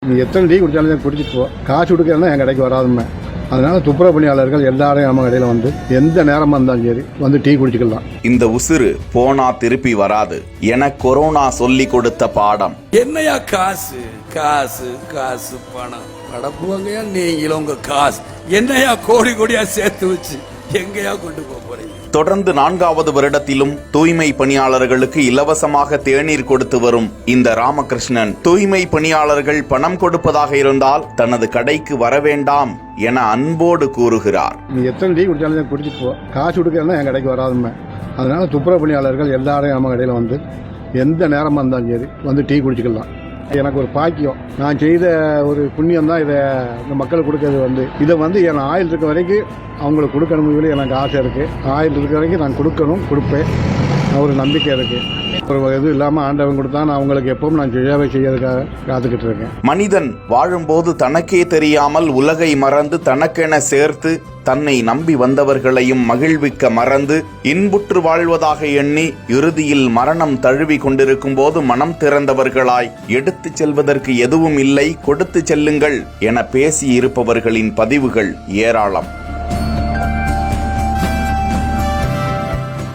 நீ எத்தனை டீ குடிச்சாலும் குடிச்சிட்டு போ, காசு கொடுக்கறதுனா என் கடைக்கு வராதுமே. அதனால துப்புரவு பணியாளர்கள் எல்லாரும் நம்ம கடையில் வந்து எந்த நேரமா இருந்தாலும் சரி வந்து டீ குடிச்சுக்கலாம். இந்த உசுறு போனா திருப்பி வராது என கொரோனா சொல்லி கொடுத்த பாடம். என்னையா காசு காசு காசு பணம் படப்புவாங்கயா, நீங்களும் உங்க காசு என்னையா கோடி கோடியா சேர்த்து வச்சு எங்கயா கொண்டு போறீங்க? தொடர்ந்து 4வது வருடத்திலும் தூய்மை பணியாளர்களுக்கு இலவசமாக தேநீர் கொடுத்து வரும் இந்த ராமகிருஷ்ணன், தூய்மை பணியாளர்கள் பணம் கொடுப்பதாக இருந்தால் தனது கடைக்கு வர வேண்டாம் என அன்போடு கூறுகிறார். நீ எத்தனை டீ குடிச்சாலும் குடிச்சிட்டு போ, காசு கொடுக்கறதுனா என் கடைக்கு வராதுமே. அதனால துப்புரவு பணியாளர்கள் எல்லாரும் நம்ம கடையில் வந்து எந்த நேரமா இருந்தாலும் சரி வந்து டீ குடிச்சுக்கலாம். எனக்கு ஒரு பாக்கியம், நான் செய்த ஒரு புண்ணியம் தான் இதை இந்த மக்களுக்கு கொடுக்கறது. இதை என் ஆயுள் இருக்க வரைக்கும் அவங்களுக்கு கொடுக்கணும் எனக்கு ஆசை இருக்கு. ஆயுள் இருக்க வரைக்கும் நான் கொடுப்பேன், ஒரு நம்பிக்கை இருக்கு. ஒரு எதுவும் இல்லாமல் ஆண்டவன் கொடுத்தா நான் அவங்களுக்கு எப்பவும் நான் சேவை செய்யறதுக்காக காத்துக்கிட்டு இருக்கேன். மனிதன் வாழும்போது தனக்கே தெரியாமல் உலகை மறந்து தனக்கென சேர்த்து தன்னை நம்பி வந்தவர்களையும் மகிழ்விக்க மறந்து இன்புற்று வாழ்வதாக எண்ணி இறுதியில் மரணம் தழுவி கொண்டிருக்கும் போது மனம் திறந்தவர்களாய் எடுத்து செல்வதற்கு எதுவும் இல்லை, கொடுத்து செல்லுங்கள் என பேசி இருப்பவர்களின் பதிவுகள் ஏராளம்.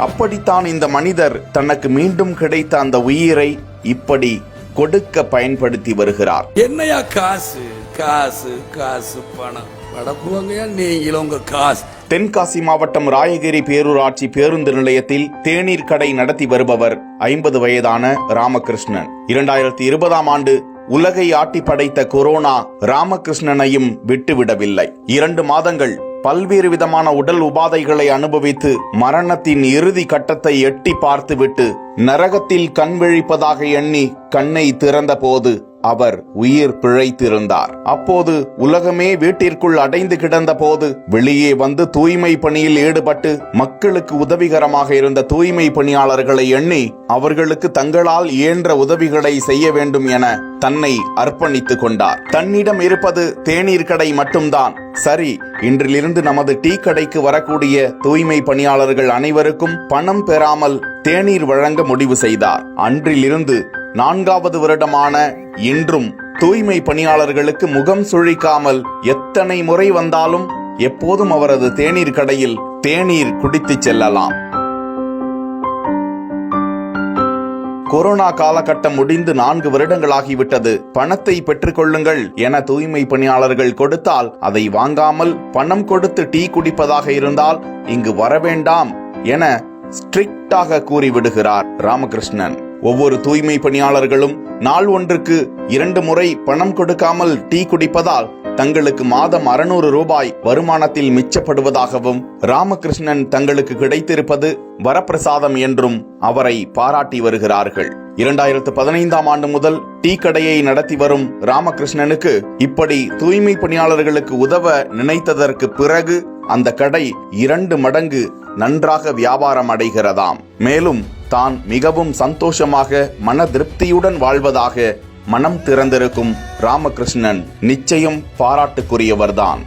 அப்படித்தான் இந்த மனிதர் தனக்கு மீண்டும் கிடைத்த அந்த உயிரை இப்படி கொடுக்க பயன்படுத்தி வருகிறார். என்னையா காசு காசு காசு பணம் படப்புவாங்கயா, நீங்களும் உங்க காசு. தென்காசி மாவட்டம் ராயகிரி பேரூராட்சி பேருந்து நிலையத்தில் தேநீர் கடை நடத்தி வருபவர் 50 வயதான ராமகிருஷ்ணன். 2020ஆம் ஆண்டு உலகை ஆட்டி படைத்த கொரோனா ராமகிருஷ்ணனையும் விட்டுவிடவில்லை. 2 மாதங்கள் பல்வேறு விதமான உடல் உபாதைகளை அனுபவித்து மரணத்தின் இறுதி கட்டத்தை எட்டி பார்த்துவிட்டு நரகத்தில் கண் விழிப்பதாக எண்ணி கண்ணை திறந்த போது அவர் உயிர் பிழைத்திருந்தார். அப்போது உலகமே வீட்டிற்குள் அடைந்து கிடந்த போது வெளியே வந்து தூய்மை பணியில் ஈடுபட்டு மக்களுக்கு உதவிகரமாக இருந்த தூய்மை பணியாளர்களை எண்ணி அவர்களுக்கு தங்களால் இயன்ற உதவிகளை செய்ய வேண்டும் என தன்னை அர்ப்பணித்துக் கொண்டார். தன்னிடம் இருப்பது தேநீர் கடை மட்டும்தான். சரி, இன்றிலிருந்து நமது டீ கடைக்கு வரக்கூடிய தூய்மை பணியாளர்கள் அனைவருக்கும் பணம் பெறாமல் தேநீர் வழங்க முடிவு செய்தார். அன்றிலிருந்து 4வது வருடமான இன்றும் தூய்மை பணியாளர்களுக்கு முகம் சுழிக்காமல் எத்தனை முறை வந்தாலும் எப்போதும் அவரது தேநீர் கடையில் தேநீர் குடித்து செல்லலாம். கொரோனா காலகட்டம் முடிந்து 4 வருடங்களாகிவிட்டது. பணத்தை பெற்றுக் கொள்ளுங்கள் என தூய்மை பணியாளர்கள் கொடுத்தால் அதை வாங்காமல் பணம் கொடுத்து டீ குடிப்பதாக இருந்தால் இங்கு வரவேண்டாம் என ஸ்ட்ரிக்டாக கூறிவிடுகிறார் ராமகிருஷ்ணன். ஒவ்வொரு தூய்மை பணியாளர்களும் நாள் ஒன்றுக்கு 2 முறை பணம் கொடுக்காமல் டீ குடிப்பதால் தங்களுக்கு மாதம் 600 ரூபாய் வருமானத்தில் மிச்சப்படுவதாகவும் ராமகிருஷ்ணன் தங்களுக்கு கிடைத்திருப்பது வரப்பிரசாதம் என்றும் அவரை பாராட்டி வருகிறார்கள். 2015ஆம் ஆண்டு முதல் டீ கடையை நடத்தி வரும் ராமகிருஷ்ணனுக்கு இப்படி தூய்மை பணியாளர்களுக்கு உதவ நினைத்ததற்கு பிறகு அந்த கடை 2 மடங்கு நன்றாக வியாபாரம் அடைகிறதாம். மேலும் தான் மிகவும் சந்தோஷமாக மன திருப்தியுடன் வாழ்வதாக மனம் திறந்திருக்கும் ராமகிருஷ்ணன் நிச்சயம் பாராட்டுக்குரியவர்தான்.